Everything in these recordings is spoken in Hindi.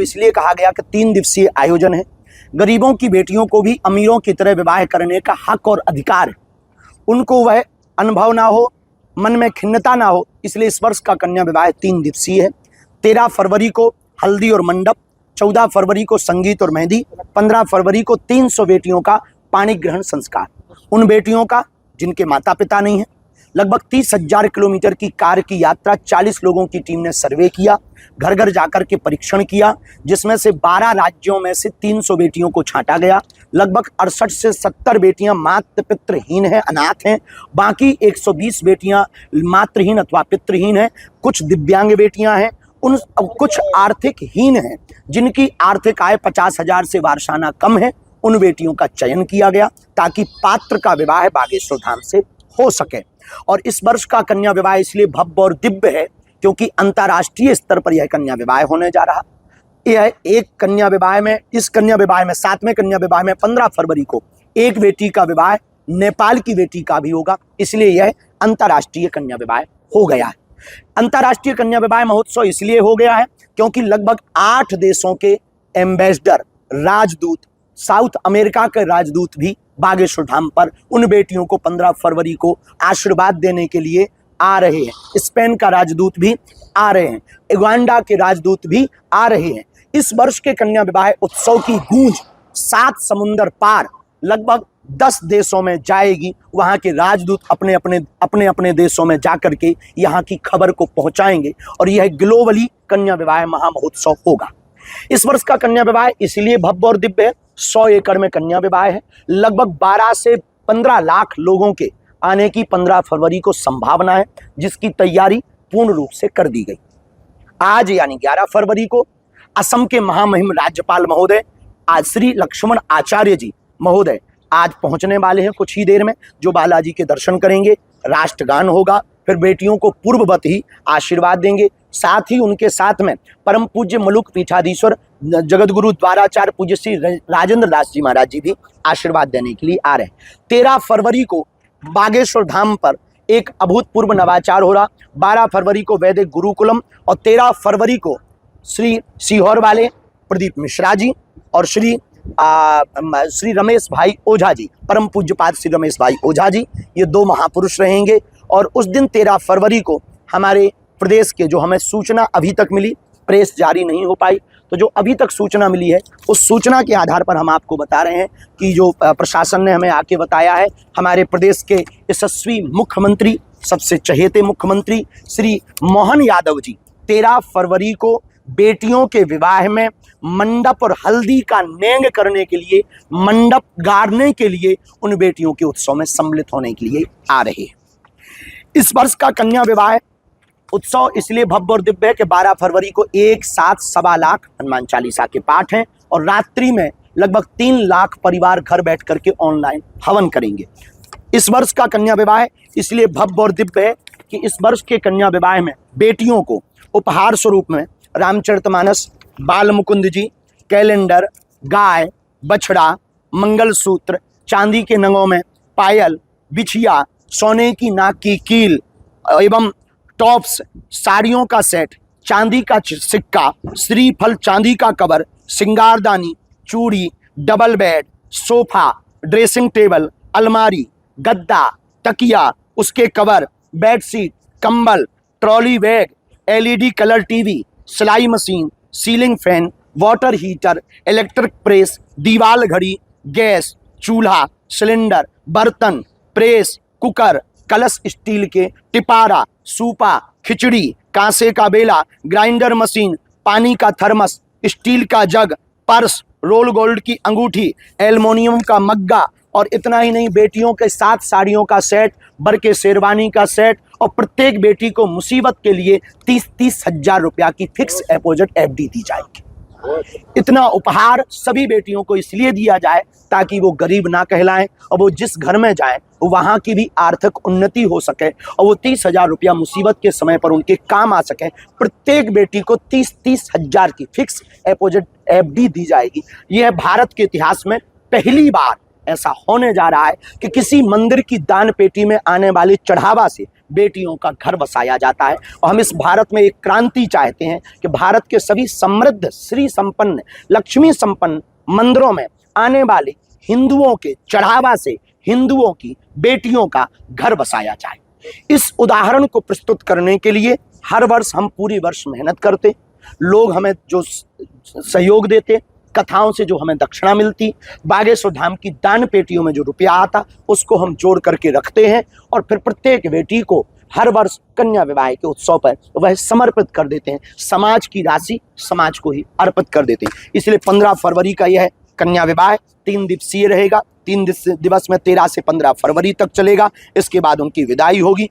इसलिए कहा गया कि 3 दिवसीय आयोजन है। गरीबों की बेटियों को भी अमीरों की तरह विवाह करने का हक और अधिकार है। उनको वह अनुभव ना हो, मन में खिन्नता ना हो, इसलिए इस वर्ष का कन्या विवाह 3 दिवसीय है। 13 फरवरी को हल्दी और मंडप, 14 फरवरी को संगीत और मेहंदी, 15 फरवरी को 300 बेटियों का पाणी ग्रहण संस्कार। उन बेटियों का जिनके माता पिता नहीं हैं। लगभग 30,000 किलोमीटर की कार की यात्रा, 40 लोगों की टीम ने सर्वे किया, घर घर जाकर के परीक्षण किया, जिसमें से 12 राज्यों में से 300 बेटियों को छांटा गया। लगभग 68 से 70 बेटियां मातृ पितृहीन हैं, अनाथ हैं। बाकी 120 बेटियां मातृहीन अथवा पितृहीन हैं। कुछ दिव्यांग बेटियां हैं, उन कुछ आर्थिक हीन हैं, जिनकी आर्थिक आय 50,000 से वार्षाना कम है। उन बेटियों का चयन किया गया ताकि पात्र का विवाह बागेश्वर धाम से हो सके। और इस वर्ष का कन्या विवाह इसलिए भव्य और दिव्य है क्योंकि अंतर्राष्ट्रीय स्तर पर यह कन्या विवाह होने जा रहा। यह एक कन्या विवाह में, इस कन्या विवाह में, 7वें कन्या विवाह में 15 फरवरी को एक बेटी का विवाह नेपाल की बेटी का भी होगा, इसलिए यह अंतर्राष्ट्रीय कन्या विवाह हो गया है। अंतर्राष्ट्रीय कन्या विवाह महोत्सव इसलिए हो गया है क्योंकि लगभग 8 देशों के एम्बेसडर, राजदूत, साउथ अमेरिका के राजदूत भी बागेश्वर धाम पर उन बेटियों को 15 फरवरी को आशीर्वाद देने के लिए आ रहे हैं। स्पेन का राजदूत भी आ रहे हैं, युगांडा के राजदूत भी आ रहे हैं। इस वर्ष के कन्या विवाह उत्सव की गूंज 7 समुंदर पार लगभग 10 देशों में जाएगी। वहां के राजदूत अपने अपने देशों में जाकर के यहाँ की खबर को पहुंचाएंगे और यह ग्लोबली कन्या विवाह महामहोत्सव होगा। इस वर्ष का कन्या विवाह इसलिए भव्य और दिव्य है, 100 एकड़ में कन्या विवाह है। लगभग 12 से 15 लाख लोगों के आने की 15 फरवरी को संभावना है, जिसकी तैयारी पूर्ण रूप से कर दी गई। आज यानी 11 फरवरी को असम के महामहिम राज्यपाल महोदय आज श्री लक्ष्मण आचार्य जी महोदय आज पहुंचने वाले हैं कुछ ही देर में, जो बालाजी के दर्शन करेंगे, राष्ट्रगान होगा, फिर बेटियों को पूर्ववत ही आशीर्वाद देंगे। साथ ही उनके साथ में परम पूज्य मलुक पीठाधीश्वर जगतगुरु द्वाराचार्य पूज्य श्री राजेंद्र दास जी महाराज जी भी आशीर्वाद देने के लिए आ रहे हैं। 13 फरवरी को बागेश्वर धाम पर एक अभूतपूर्व नवाचार हो रहा। 12 फरवरी को वैदिक गुरुकुलम और 13 फरवरी को श्री सीहोर वाले प्रदीप मिश्रा जी और श्री रमेश भाई ओझा जी, परम पूज्यपाद श्री रमेश भाई ओझा जी, ये 2 महापुरुष रहेंगे। और उस दिन 13 फरवरी को हमारे प्रदेश के, जो हमें सूचना अभी तक मिली, प्रेस जारी नहीं हो पाई, तो जो अभी तक सूचना मिली है उस सूचना के आधार पर हम आपको बता रहे हैं कि जो प्रशासन ने हमें आके बताया है, हमारे प्रदेश के यशस्वी मुख्यमंत्री, सबसे चहेते मुख्यमंत्री श्री मोहन यादव जी 13 फरवरी को बेटियों के विवाह में मंडप और हल्दी का नेंग करने के लिए, मंडप गाड़ने के लिए उन बेटियों के उत्सव में सम्मिलित होने के लिए आ रहे हैं। इस वर्ष का कन्या विवाह उत्सव इसलिए भव्य और दिव्य है कि 12 फरवरी को एक साथ 1.25 लाख हनुमान चालीसा के पाठ हैं और रात्रि में लगभग 3 लाख परिवार घर बैठ करके ऑनलाइन हवन करेंगे। इस वर्ष का कन्या विवाह इसलिए भव्य और दिव्य है कि इस वर्ष के कन्या विवाह में बेटियों को उपहार स्वरूप में रामचरितमानस, बाल मुकुंद जी, कैलेंडर, गाय, बछड़ा, मंगलसूत्र, चांदी के नगों में पायल, बिछिया, सोने की नाक की कील एवं टॉप्स, साड़ियों का सेट, चांदी का सिक्का, श्रीफल चांदी का कवर, सिंगारदानी, चूड़ी, double bed, sofa, dressing table, अलमारी, गद्दा, तकिया, उसके कवर, बेडशीट, कंबल, trolley bag, LED colour TV, सिलाई machine, ceiling fan, water heater, electric press, दीवार घड़ी, गैस, चूल्हा, सिलेंडर, बर्तन, प्रेस, कुकर, कलश स्टील के, टिपारा, सूपा, खिचड़ी, कांसे का बेला, ग्राइंडर मशीन, पानी का थर्मस, स्टील का जग, पर्स, रोल गोल्ड की अंगूठी, एल्युमिनियम का मग्गा और इतना ही नहीं, बेटियों के 7 साड़ियों का सेट, बर के शेरवानी का सेट और प्रत्येक बेटी को मुसीबत के लिए 30-30 हजार रुपया की फिक्स डिपॉजिट एफडी दी जाएगी। इतना उपहार सभी बेटियों को इसलिए दिया जाए ताकि वो गरीब ना कहलाएं और वो जिस घर में जाएं वहाँ की भी आर्थिक उन्नति हो सके और वो 30,000 रुपया मुसीबत के समय पर उनके काम आ सके। प्रत्येक बेटी को 30-30 हजार की फिक्स डिपॉजिट एफडी दी जाएगी। यह भारत के इतिहास में पहली बार ऐसा होने जा रहा है कि किसी मंदिर की दान पेटी में आने वाली चढ़ावा से बेटियों का घर बसाया जाता है। और हम इस भारत में एक क्रांति चाहते हैं कि भारत के सभी समृद्ध, श्री संपन्न, लक्ष्मी संपन्न मंदिरों में आने वाले हिंदुओं के चढ़ावा से हिंदुओं की बेटियों का घर बसाया जाए। इस उदाहरण को प्रस्तुत करने के लिए हर वर्ष हम पूरी वर्ष मेहनत करते, लोग हमें जो सहयोग देते, कथाओं से जो हमें दक्षिणा मिलती, बागेश्वर धाम की दान पेटियों में जो रुपया आता उसको हम जोड़ करके रखते हैं और फिर प्रत्येक बेटी को हर वर्ष कन्या विवाह के उत्सव पर वह समर्पित कर देते हैं। समाज की राशि समाज को ही अर्पित कर देते हैं। इसलिए 15 फरवरी का यह कन्या विवाह 3 दिवसीय रहेगा। 3 दिवस में 13 से 15 फरवरी तक चलेगा। इसके बाद उनकी विदाई होगी।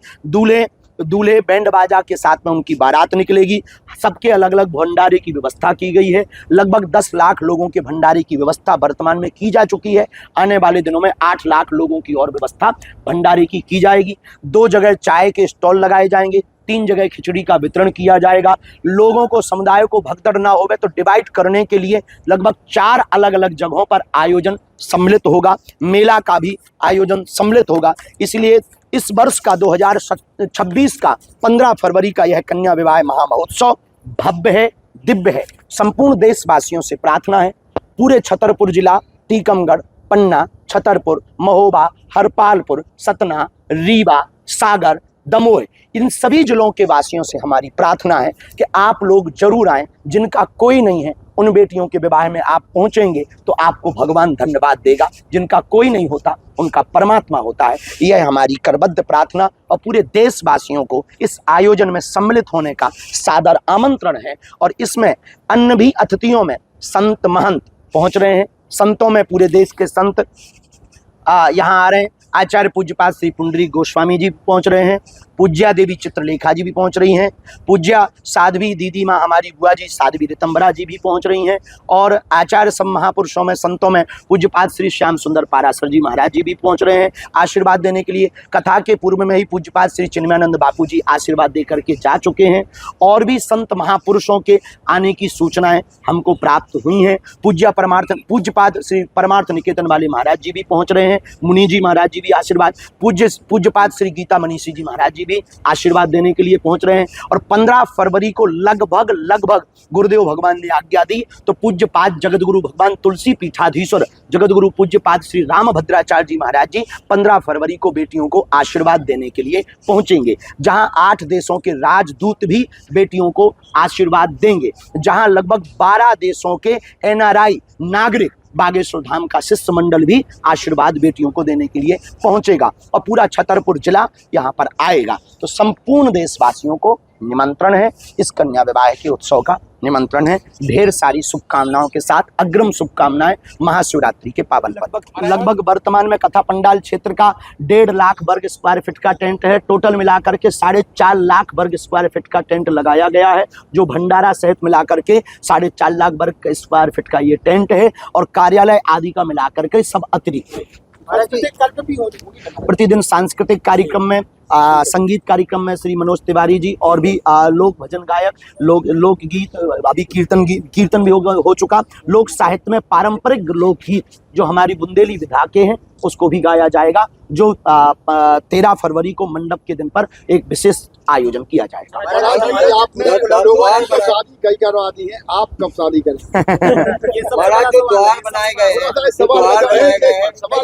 दूल्हे बैंड बाजा के साथ में उनकी बारात निकलेगी। सबके अलग अलग भंडारे की व्यवस्था की गई है। लगभग 10 लाख लोगों के भंडारे की व्यवस्था वर्तमान में की जा चुकी है। आने वाले दिनों में 8 लाख लोगों की और व्यवस्था भंडारे की जाएगी। 2 जगह चाय के स्टॉल लगाए जाएंगे, 3 जगह खिचड़ी का वितरण किया जाएगा। लोगों को, समुदाय को भगदड़ ना होवे तो डिवाइड करने के लिए लगभग 4 अलग अलग जगहों पर आयोजन सम्मिलित होगा। मेला का भी आयोजन सम्मिलित होगा। इसलिए इस वर्ष का 2026 का 15 फरवरी का यह कन्या विवाह महामहोत्सव भव्य है, दिव्य है। संपूर्ण देशवासियों से प्रार्थना है, पूरे छतरपुर जिला, टीकमगढ़, पन्ना, छतरपुर, महोबा, हरपालपुर, सतना, रीवा, सागर, दमोह, इन सभी जिलों के वासियों से हमारी प्रार्थना है कि आप लोग जरूर आएं। जिनका कोई नहीं है उन बेटियों के विवाह में आप पहुंचेंगे तो आपको भगवान धन्यवाद देगा। जिनका कोई नहीं होता उनका परमात्मा होता है। यह हमारी करबद्ध प्रार्थना और पूरे देशवासियों को इस आयोजन में सम्मिलित होने का सादर आमंत्रण है। और इसमें अन्य भी अतिथियों में संत महंत पहुंच रहे हैं। संतों में पूरे देश के संत यहाँ आ रहे हैं। आचार्य पूज्यपाद श्री पुंडरीक गोस्वामी जी पहुंच रहे हैं। पूज्या देवी चित्रलेखा जी भी पहुंच रही हैं। पूज्या साध्वी दीदी माँ हमारी बुआ जी साध्वी रितंबरा जी भी पहुंच रही हैं। और आचार्य सब महापुरुषों में, संतों में पूज्यपाद श्री श्याम सुंदर पारासर जी महाराज जी भी पहुंच रहे हैं आशीर्वाद देने के लिए। कथा के पूर्व में ही पूज्यपाद श्री चिन्मयानंद बापू जी आशीर्वाद दे करके जा चुके हैं। और भी संत महापुरुषों के आने की सूचनाएं हमको प्राप्त हुई हैं। पूज्यपाद श्री परमार्थ निकेतन वाले महाराज जी भी पहुंच रहे हैं। मुनि जी महाराज जी भी आशीर्वाद, पूज्यपाद श्री गीता मनीषी जी महाराज जी भी आशीर्वाद देने के लिए पहुंच रहे हैं। और 15 फरवरी को लगभग गुरुदेव भगवान ने आज्ञा दी तो पूज्यपाद जगतगुरु भगवान तुलसी पीठाधीश्वर जगतगुरु पूज्यपाद श्री रामभद्राचार्य जी महाराज जी 15 फरवरी को बेटियों को आशीर्वाद देने के लिए पहुंचेंगे। जहां 8 देशों के राजदूत भी बेटियों को आशीर्वाद देंगे। जहां लगभग 12 देशों के NRI नागरिक, बागेश्वर धाम का शिष्य मंडल भी आशीर्वाद बेटियों को देने के लिए पहुंचेगा। और पूरा छतरपुर जिला यहां पर आएगा। तो संपूर्ण देशवासियों को निमंत्रण है, इस कन्या विवाह के उत्सव का निमंत्रण है। ढेर सारी शुभकामनाओं के साथ अग्रिम शुभकामनाएं महाशिवरात्रि के पावन पर्व। लगभग वर्तमान में कथा पंडाल क्षेत्र का 1.5 लाख वर्ग स्क्वायर फीट का टेंट है। टोटल मिलाकर के 4.5 लाख वर्ग स्क्वायर फीट का टेंट लगाया गया है, जो भंडारा सहित मिलाकर के 4.5 लाख वर्ग स्क्वायर फीट का ये टेंट है। और कार्यालय आदि का मिलाकर के सब अतिरिक्त है। प्रतिदिन सांस्कृतिक कार्यक्रम में, संगीत कार्यक्रम में श्री मनोज तिवारी जी और भी लोक भजन गायक, लोकगीत, अभी कीर्तन भी हो चुका। लोक साहित्य में पारंपरिक लोकगीत जो हमारी बुंदेली विधा के हैं उसको भी गाया जाएगा, जो 13 फरवरी को मंडप के दिन पर एक विशेष आयोजन किया जाएगा। कई करवा दी है, आप कब शादी करें?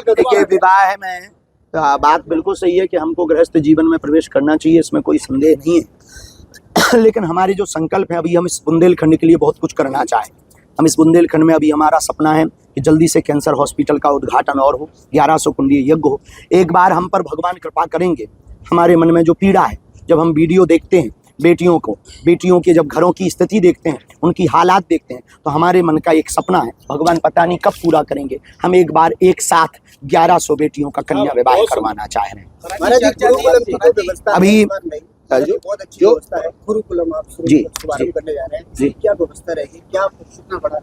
देखिए, विवाह में बात बिल्कुल सही है कि हमको गृहस्थ जीवन में प्रवेश करना चाहिए, इसमें कोई संदेह नहीं है। लेकिन हमारे जो संकल्प है, अभी हम इस बुंदेलखंड के लिए बहुत कुछ करना चाहें। हम इस बुंदेलखंड में, अभी हमारा सपना है कि जल्दी से कैंसर हॉस्पिटल का उद्घाटन और हो, 1100 कुंडीय यज्ञ हो। एक बार हम पर भगवान कृपा करेंगे। हमारे मन में जो पीड़ा है, जब हम वीडियो देखते हैं बेटियों के जब घरों की स्थिति देखते हैं, उनकी हालात देखते हैं, तो हमारे मन का एक सपना है, भगवान पता नहीं कब पूरा करेंगे। हम एक बार एक साथ 1100 बेटियों का कन्या विवाह करवाना चाह रहे हैं। अभी बहुत अच्छी व्यवस्था है, गुरुकुलम आप शुभारंभ करने जा रहे हैं, क्या व्यवस्था रहेगी, क्या कितना बड़ा?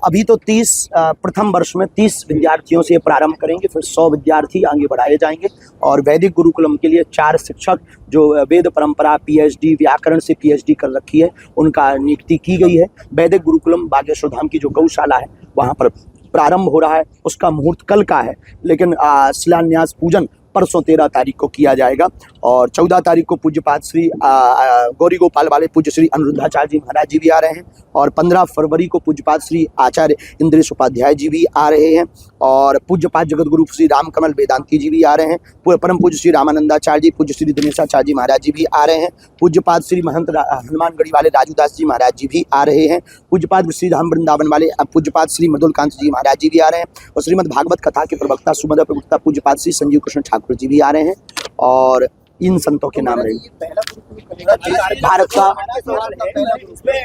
अभी तो 30 प्रथम वर्ष में 30 विद्यार्थियों से प्रारंभ करेंगे, फिर 100 विद्यार्थी आगे बढ़ाए जाएंगे। और वैदिक गुरुकुलम के लिए 4 शिक्षक जो वेद परंपरा PhD व्याकरण से PhD कर रखी है, उनका नियुक्ति की गई है। वैदिक गुरुकुलम बागेश्वर धाम की जो गौशाला है वहाँ पर प्रारंभ हो रहा है, उसका मुहूर्त कल का है, लेकिन शिलान्यास पूजन परसों 13 तारीख को किया जाएगा। और 14 तारीख को पूज्यपाद श्री गौरी गोपाल वाले पूज्य श्री अनिरुद्धाचार्य जी महाराज जी भी आ रहे हैं। और 15 फरवरी को पूज्यपाद श्री आचार्य इंद्रेश उपाध्याय जी भी आ रहे हैं। और पूज्यपाद जगत गुरु श्री रामकमल वेदांती जी भी आ रहे हैं। परम पूज्य श्री रामानंदाचार्य जी, पूज्य श्री दिनेशाचार्य जी महाराज जी भी आ रहे हैं। पूज्यपाद श्री महंत हनुमानगढ़ी वाले राजूदास जी महाराज जी भी आ रहे हैं। पूज्यपाद श्री धाम वृंदावन वाले पूज्यपाद श्री मधुलकांत जी महाराज जी भी आ रहे हैं। और श्रीमद् भागवत कथा के प्रवक्ता सुमद प्रवक्ता पूज्यपाद श्री संजीव कृष्ण ठाकुर जी भी आ रहे हैं। और इन संतों के नाम रहे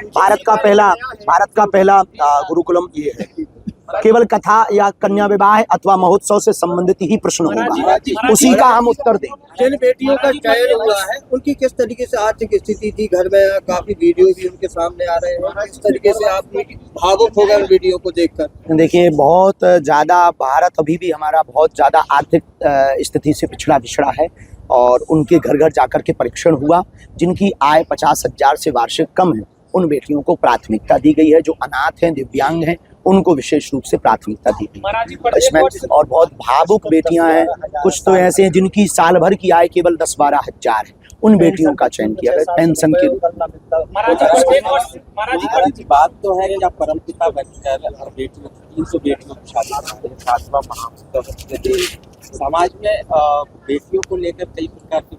भारत का पहला गुरुकुलम ये है। केवल कथा या कन्या विवाह अथवा महोत्सव से संबंधित ही प्रश्न होगा, उसी का हम उत्तर दें। जिन बेटियों का चयन हुआ है उनकी किस तरीके से आर्थिक स्थिति थी, घर में काफी वीडियो भी उनके सामने आ रहे हैं, किस तरीके से आप भावुक हो गए वीडियो को देखकर? देखिए, बहुत ज़्यादा भारत अभी भी हमारा बहुत ज़्यादा आर्थिक स्थिति से पिछड़ा है। और उनके घर घर जाकर के परीक्षण हुआ। जिनकी आय 50,000 से वार्षिक कम है, उन बेटियों को प्राथमिकता दी गई है। जो अनाथ हैं, दिव्यांग हैं, उनको विशेष रूप से प्राथमिकता दी गई इसमें। और बहुत भावुक बेटियां हैं, कुछ तो ऐसे हैं जिनकी साल भर की आय केवल 10-12 हज़ार है, उन बेटियों का चयन किया गया पेंशन के लिए। बात तो है कि जब परमपिता बनकर हर बेटी 300 बेटियों की शादी करते हैं, 7वां महाउत्सव समाज में बेटियों को लेकर कई प्रकार की,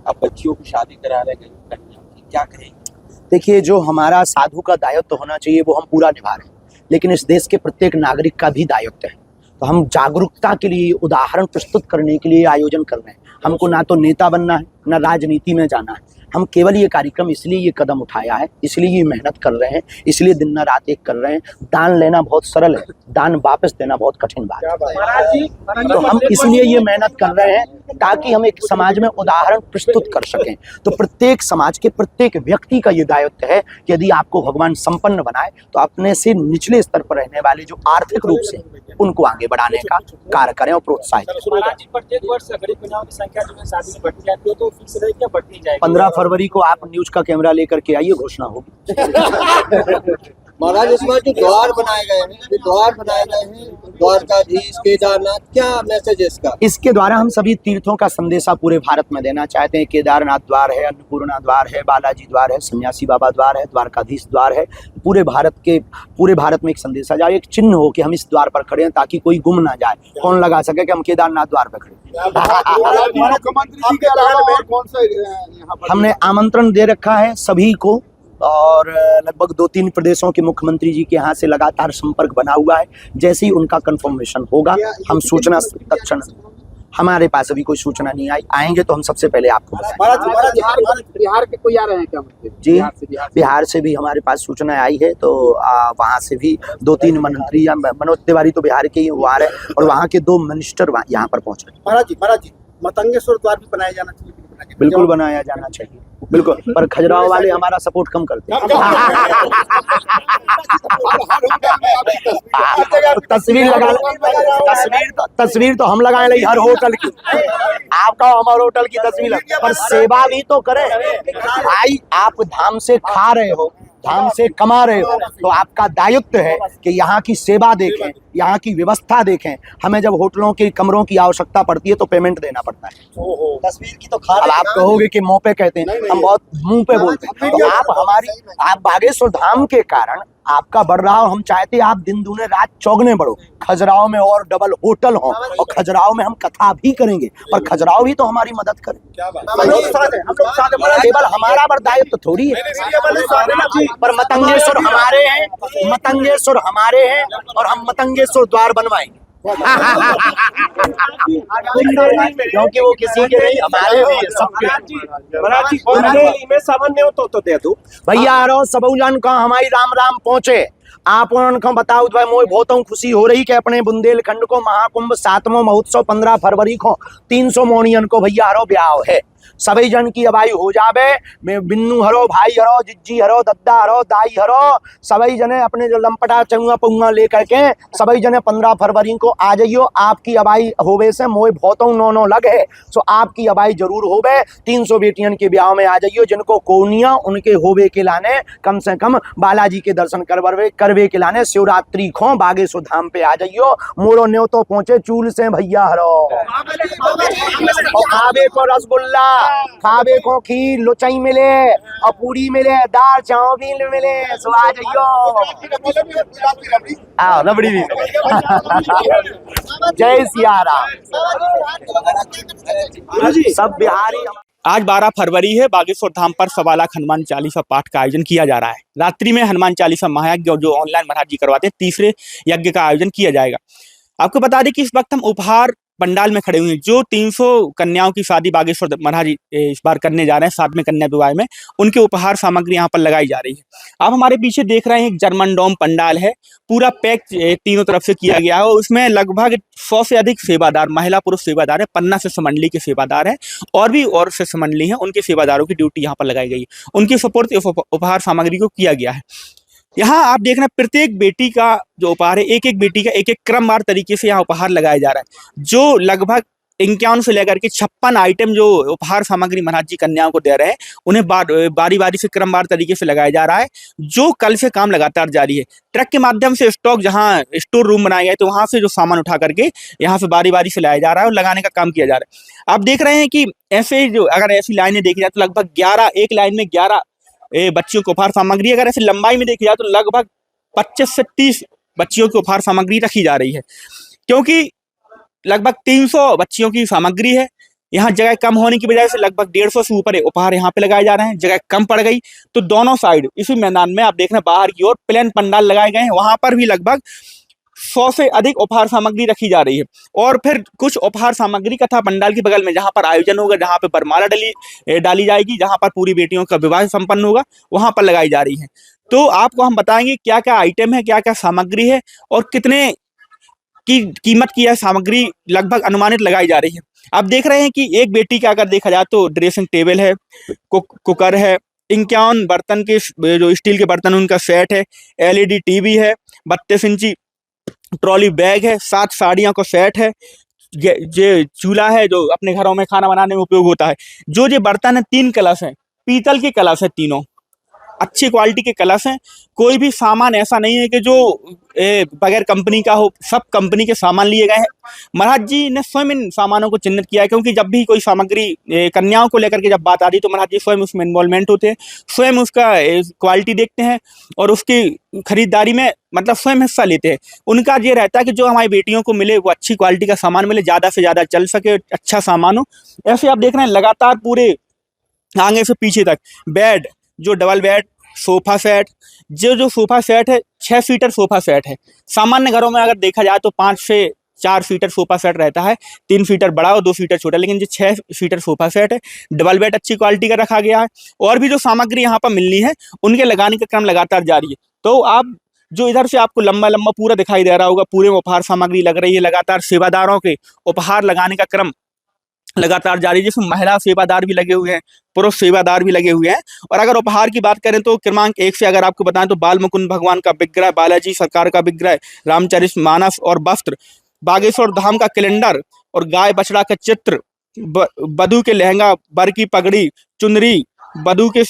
अब बच्चियों की शादी करा रहे हैं, कन्या की, क्या कहेंगे? देखिए, जो हमारा साधु का दायित्व होना चाहिए वो हम पूरा निभा रहे हैं, लेकिन इस देश के प्रत्येक नागरिक का भी दायित्व है। तो हम जागरूकता के लिए, उदाहरण प्रस्तुत करने के लिए आयोजन कर रहे हैं। हमको ना तो नेता बनना है, ना राजनीति में जाना है। हम केवल ये कार्यक्रम इसलिए ये कदम उठाया है, इसलिए ये मेहनत कर रहे हैं, इसलिए दिन रात एक कर रहे हैं। दान लेना बहुत सरल है, दान वापस देना बहुत कठिन बात है। तो हम इसलिए ये मेहनत कर रहे हैं ताकि हम एक समाज में उदाहरण प्रस्तुत कर सकें। तो प्रत्येक समाज के प्रत्येक व्यक्ति का ये दायित्व है कि यदि आपको भगवान संपन्न बनाए तो अपने से निचले स्तर पर रहने वाले जो आर्थिक रूप से, उनको आगे बढ़ाने का कार्य करें और प्रोत्साहित करें। प्रत्येक वर्ष गरीब कन्याओं की संख्या जो है शादी में बढ़ती जाती है, तो फिक्स रहे क्या बढ़ती जाएगी? 15 फरवरी को आप न्यूज का कैमरा लेकर के आइए, घोषणा होगी। महाराज, इस बार जो द्वार बनाए गए हैं, द्वारकाधीश, केदारनाथ, क्या मैसेज है इसका? इसके द्वारा हम सभी तीर्थों का संदेशा पूरे भारत में देना चाहते हैं। केदारनाथ द्वार है, अन्नपूर्णा द्वार है, बालाजी द्वार है, सन्यासी बाबा द्वार है, द्वारकाधीश द्वार है। पूरे भारत में एक संदेशा जाए, एक चिन्ह हो कि हम इस द्वार पर खड़े हैं, ताकि कोई गुम ना जाए, कौन लगा सके कि हम केदारनाथ द्वार पर खड़े। हमने आमंत्रण दे रखा है सभी को, और लगभग 2-3 प्रदेशों के मुख्यमंत्री जी के यहाँ से लगातार संपर्क बना हुआ है। जैसे ही उनका कंफर्मेशन होगा, हम सूचना तत्क्षण, हमारे पास अभी कोई सूचना नहीं आई, आएंगे तो हम सबसे पहले आपको बताएंगे। बिहार के कोई आ रहे हैं क्या? जी, बिहार से भी हमारे पास सूचना आई है। तो वहाँ से भी 2-3 मंत्री, या मनोज तिवारी तो बिहार के ही वो आ रहे हैं, और वहाँ के 2 मिनिस्टर यहाँ पर पहुँच रहे हैं। महाराज जी, मतंगेश्वर द्वार भी बनाया जाना चाहिए। बिल्कुल बनाया जाना चाहिए, बिल्कुल। पर खजुराहो वाले हमारा सपोर्ट कम करते हैं। तस्वीर तो हम लगाए ली हर होटल की, आपका हमारे होटल की तस्वीर, पर सेवा भी तो करें भाई। आप धाम से खा रहे हो, धाम से कमा रहे हो, तो आपका दायित्व है कि यहाँ की सेवा देखें, यहाँ की व्यवस्था देखें। हमें जब होटलों के कमरों की आवश्यकता पड़ती है तो पेमेंट देना पड़ता है। तस्वीर की तो खा अब आप कहोगे कि मुंह पे कहते हैं, हम बहुत मुंह पे बोलते हैं। तो आप बागेश्वर धाम के कारण आपका बढ़ रहा हो, हम चाहते हैं आप दिन दूने रात चौगने बढ़ो। खजुराहो में और डबल होटल हो, और खजुराहो में हम कथा भी करेंगे, पर खजुराहो भी तो हमारी मदद करे। केवल हमारा बड़ा दायित्व थोड़ी है, पर मतंगेश्वर हमारे हैं, मतंगेश्वर हमारे हैं, और हम मतंगेश्वर द्वार बनवाएंगे। क्योंकि वो किसी के नहीं, हमारे भी सबके। में सामान्य हो तो दे दो भैया। आरो सबौलन का हमारी राम राम पहुंचे। आप उनको बताओ तो मोय बहुत खुशी हो रही कि अपने बुंदेलखंड को महाकुंभ 7वां महोत्सव 15 फरवरी को 300 मोनियन को भैया आरो ब्याह है। सभी जन की अबाई हो जावे। मैं बिन्नू हरो, भाई हरो, जिज्जी हरो, दद्दा हरो, दाई हरो, सभी जने अपने जो लंपटा चंगा पुंगा लेकर के सभी जने 15 फरवरी को आ जाइयो। आपकी अबाई होवे से मोए बहुतों नो लगे, सो आपकी अबाई जरूर होवे। 300 बेटियन के ब्याह में आ जाइयो। जिनको कोनिया उनके होवे के लाने कम से कम बालाजी के दर्शन करवे के लाने शिवरात्रि खो बागेश्वर धाम पे आ जाइयो। मोरो न्यो तो पहुंचे चूल से भैया हरो, और खावे को रसगुल्ला, खावे को खीर लोचई मिले, और पूरी मिले, दाल चावल मिले, सो आ जाइयो। रबड़ी भी जय सिया राम। सब बिहारी। आज 12 फरवरी है। बागेश्वर धाम पर 1.25 लाख हनुमान चालीसा पाठ का आयोजन किया जा रहा है। रात्रि में हनुमान चालीसा महायज्ञ और जो ऑनलाइन महाराज जी करवाते हैं तीसरे यज्ञ का आयोजन किया जाएगा। आपको बता दें कि इस वक्त हम उपहार पंडाल में खड़े हुए हैं। जो 300 कन्याओं की शादी बागेश्वर महाराज जी इस बार करने जा रहे हैं, 7वें कन्या विवाह में, उनके उपहार सामग्री यहाँ पर लगाई जा रही है। आप हमारे पीछे देख रहे हैं एक जर्मन डोम पंडाल है, पूरा पैक तीनों तरफ से किया गया है। और उसमें लगभग 100 से अधिक सेवादार, महिला पुरुष सेवादार है, 50 शिष्य मंडली के सेवादार हैं, और भी और शिष्य मंडली हैं, उनके सेवादारों की ड्यूटी यहाँ पर लगाई गई है। उनके सपोर्ट उपहार सामग्री को किया गया है। यहाँ आप देख रहे हैं प्रत्येक बेटी का जो उपहार है, एक एक बेटी का एक एक क्रमवार तरीके से यहाँ उपहार लगाया जा रहा है। जो लगभग 51 से लेकर के 56 आइटम जो उपहार सामग्री महाराज जी कन्याओं को दे रहे हैं, उन्हें बारी बारी से क्रमवार तरीके से लगाया जा रहा है। जो कल से काम लगातार जारी है। ट्रक के माध्यम से स्टॉक जहाँ स्टोर रूम बनाए गए तो वहां से जो सामान उठा करके यहाँ से बारी बारी से लाया जा रहा है और लगाने का काम किया जा रहा है। आप देख रहे हैं कि ऐसे जो अगर ऐसी लाइनें देखी जाए तो लगभग 11, एक लाइन में 11 बच्चियों को उपहार सामग्री, अगर ऐसे लंबाई में देखी जाए तो लगभग 25 से 30 बच्चियों की उपहार सामग्री रखी जा रही है। क्योंकि लगभग 300 बच्चियों की सामग्री है। यहाँ जगह कम होने की वजह से लगभग 150 से ऊपर उपहार यहाँ पे लगाए जा रहे हैं। जगह कम पड़ गई तो दोनों साइड इसी मैदान में आप देख रहे हैं बाहर की ओर प्लेन पंडाल लगाए गए हैं। वहां पर भी लगभग 100 से अधिक उपहार सामग्री रखी जा रही है। और फिर कुछ उपहार सामग्री कथा पंडाल के बगल में जहां पर आयोजन होगा, जहां पर बरमाला डाली जाएगी, जहां पर पूरी बेटियों का विवाह संपन्न होगा, वहां पर लगाई जा रही है। तो आपको हम बताएंगे क्या क्या आइटम है, क्या क्या सामग्री है और कितने की कीमत की यह सामग्री लगभग अनुमानित लगाई जा रही है। आप देख रहे हैं कि एक बेटी का अगर देखा जाए तो ड्रेसिंग टेबल है, कुकर है, 51 बर्तन के जो स्टील के बर्तन उनका सेट है, LED टीवी है, 32 इंची ट्रॉली बैग है, 7 साड़ियों का सेट है, ये चूल्हा है जो अपने घरों में खाना बनाने में उपयोग होता है। जो बर्तन है 3 कलश हैं, पीतल के कलश है, तीनों अच्छी क्वालिटी के कलश हैं। कोई भी सामान ऐसा नहीं है कि जो बगैर कंपनी का हो, सब कंपनी के सामान लिए गए हैं। महाराज जी ने स्वयं इन सामानों को चिन्हित किया है, क्योंकि जब भी कोई सामग्री कन्याओं को लेकर के जब बात आती है तो महाराज जी स्वयं उसमें इन्वॉल्वमेंट होते हैं, स्वयं उसका क्वालिटी देखते हैं और उसकी खरीदारी में मतलब स्वयं हिस्सा लेते हैं। उनका ये रहता है कि जो हमारी बेटियों को मिले वो अच्छी क्वालिटी का सामान मिले, ज़्यादा से ज़्यादा चल सके, अच्छा सामान हो। ऐसे आप देख रहे हैं लगातार पूरे आगे से पीछे तक बेड, जो डबल बेड, सोफा सेट, जो सोफा सेट है 6 सीटर सोफा सेट है। सामान्य घरों में अगर देखा जाए तो 5 से 4 सीटर सोफा सेट रहता है, 3 सीटर बड़ा और 2 सीटर छोटा, लेकिन जो 6 सीटर सोफा सेट है, डबल बेड अच्छी क्वालिटी का रखा गया है। और भी जो सामग्री यहाँ पर मिलनी है उनके लगाने का क्रम लगातार जारी है। तो आप जो इधर से आपको लंबा लंबा पूरा दिखाई दे रहा होगा, पूरे में उपहार सामग्री लग रही है। लगातार सेवादारों के उपहार लगाने का क्रम लगातार जारी, जिसमें महिला सेवादार भी लगे हुए हैं, पुरुष सेवादार भी लगे हुए हैं। और अगर उपहार की बात करें तो क्रमांक 1 से अगर आपको बताएं तो बाल मुकुंद भगवान का विग्रह, बालाजी सरकार का विग्रह, रामचरितमानस और वस्त्र, बागेश्वर धाम का कैलेंडर और गाय बछड़ा का चित्र, वधू के लहंगा, बर की पगड़ी, चुनरी, वधु के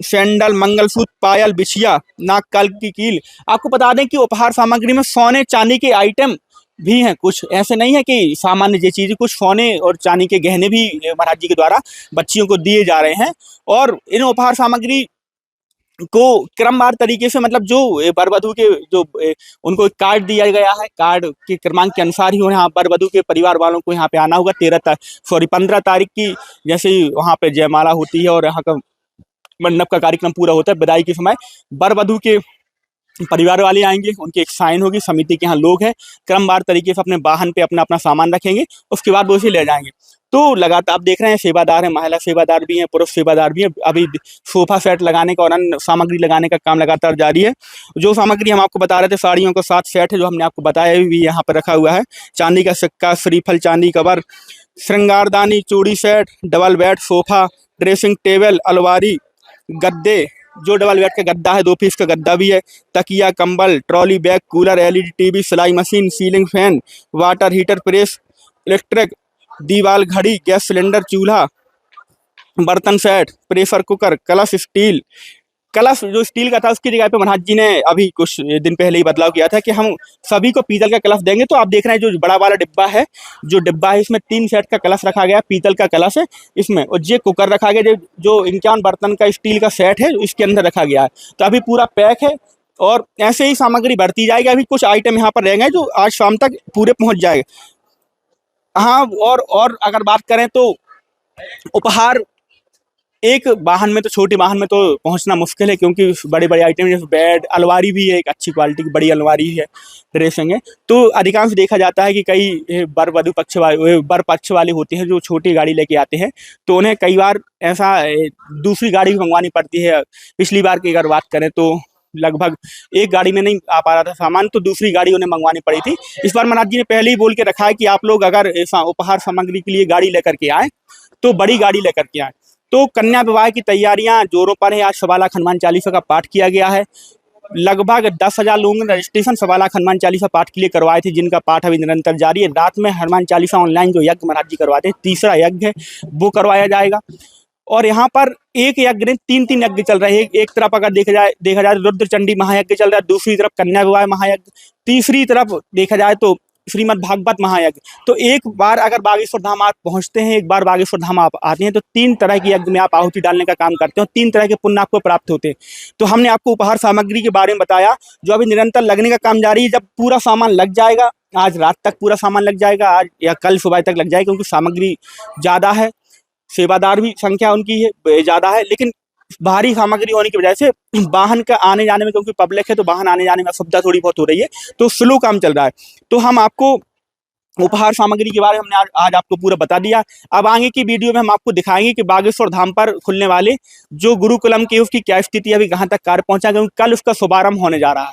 सैंडल, मंगलसूत्र, पायल, बिछिया, नाक काल की कील। आपको बता दें कि उपहार सामग्री में सोने चांदी के आइटम भी हैं। कुछ ऐसे नहीं है कि सामान्य ये चीज़ें, कुछ सोने और चांदी के गहने भी महाराज जी के द्वारा बच्चियों को दिए जा रहे हैं। और इन उपहार सामग्री को क्रमवार तरीके से मतलब जो वर वधू के जो उनको एक कार्ड दिया गया है, कार्ड के क्रमांक के अनुसार ही यहाँ वर वधू के परिवार वालों को यहाँ पे आना होगा। 15 तारीख की जैसे ही वहाँ पे जयमाला होती है और यहाँ का मंडप का कार्यक्रम पूरा होता है, विदाई के समय वर वधू के परिवार वाले आएंगे, उनकी एक साइन होगी, समिति के यहाँ लोग हैं, क्रमवार तरीके से अपने वाहन पे अपना अपना सामान रखेंगे, उसके बाद वो इसे ले जाएंगे। तो लगातार आप देख रहे हैं सेवादार हैं, महिला सेवादार भी हैं, पुरुष सेवादार भी हैं। अभी सोफा सेट लगाने का और अन्य सामग्री लगाने का काम लगातार जारी है। जो सामग्री हम आपको बता रहे थे, साड़ियों का 7 सेट है जो हमने आपको बताया भी यहाँ पर रखा हुआ है। चांदी का सिक्का, श्रीफल, चांदी का वर, श्रृंगारदानी, चूड़ी set, double bed, sofa, dressing table, अलमारी, गद्दे, जो डबल बेड का गद्दा है 2 पीस का गद्दा भी है, तकिया, कंबल, trolley bag, cooler, LED TV, सिलाई machine, ceiling fan, water heater, press, electric, दीवार घड़ी, गैस सिलेंडर, चूल्हा, बर्तन सेट, प्रेशर कुकर, कलश स्टील। कलश जो स्टील का था उसकी जगह पे महाराज जी ने अभी कुछ दिन पहले ही बदलाव किया था कि हम सभी को पीतल का कलश देंगे। तो आप देख रहे हैं जो बड़ा वाला डिब्बा है, जो डिब्बा है इसमें 3 सेट का कलश रखा गया, पीतल का कलश है इसमें, और ये कुकर रखा गया जो 51 बर्तन का स्टील का सेट है इसके अंदर रखा गया है। तो अभी पूरा पैक है और ऐसे ही सामग्री बढ़ती जाएगी। अभी कुछ आइटम यहाँ पर रहेंगे जो आज शाम तक पूरे पहुँच जाएगा। हाँ, और अगर बात करें तो उपहार एक वाहन में तो, छोटे वाहन में तो पहुंचना मुश्किल है, क्योंकि बड़े बड़े आइटम जैसे बेड, अलमारी भी है, एक अच्छी क्वालिटी की बड़ी अलमारी है, ड्रेसिंग है। तो अधिकांश देखा जाता है कि कई वर पक्ष वाले होते हैं जो छोटी गाड़ी लेके आते हैं, तो उन्हें कई बार ऐसा दूसरी गाड़ी भी मंगवानी पड़ती है। पिछली बार की अगर बात करें तो लगभग एक गाड़ी में नहीं आ पा रहा था सामान, तो दूसरी गाड़ी उन्हें मंगवानी पड़ी थी। इस बार महाराज जी ने पहले ही बोल के रखा है कि आप लोग अगर ऐसा उपहार सामग्री के लिए गाड़ी लेकर के आए तो बड़ी गाड़ी लेकर के आए। तो कन्या विवाह की तैयारियां जोरों पर है। आज 1.25 लाख हनुमान चालीसा का पाठ किया गया है। लगभग 10,000 लोगों ने रजिस्ट्रेशन 1.25 लाख हनुमान चालीसा पाठ के लिए करवाए थे, जिनका पाठ अभी निरंतर जारी है। रात में हनुमान चालीसा ऑनलाइन जो यज्ञ महाराज जी करवाते हैं, तीसरा यज्ञ है वो करवाया जाएगा। और यहाँ पर एक यज्ञ नहीं 3 यज्ञ चल रहे हैं। एक तरफ अगर देखा जाए रुद्र चंडी महायज्ञ चल रहा है, दूसरी तरफ कन्या विवाह महायज्ञ, तीसरी तरफ देखा जाए तो श्रीमद् भागवत महायज्ञ। तो एक बार अगर बागेश्वर धाम आप पहुंचते हैं, एक बार बागेश्वर धाम आप आते हैं, तो 3 तरह की यज्ञ में आप आहुति डालने का काम करते हो, 3 तरह के पुण्य आपको प्राप्त होते हैं। तो हमने आपको उपहार सामग्री के बारे में बताया, जो अभी निरंतर लगने का काम जारी है। जब पूरा सामान लग जाएगा, आज रात तक पूरा सामान लग जाएगा, आज या कल सुबह तक लग जाएगा, क्योंकि सामग्री ज़्यादा है, सेवादार भी संख्या उनकी है ज़्यादा है, लेकिन भारी सामग्री होने की वजह से वाहन का आने जाने में, क्योंकि पब्लिक है तो वाहन आने जाने में असुविधा थोड़ी बहुत हो रही है, तो स्लो काम चल रहा है। तो हम आपको उपहार सामग्री के बारे में हमने आज आपको पूरा बता दिया। अब आगे की वीडियो में हम आपको दिखाएंगे कि बागेश्वर धाम पर खुलने वाले जो गुरुकुलम के उसकी क्या स्थिति है, अभी कहाँ तक कार्य पहुंचा, क्योंकि कल उसका शुभारंभ होने जा रहा है।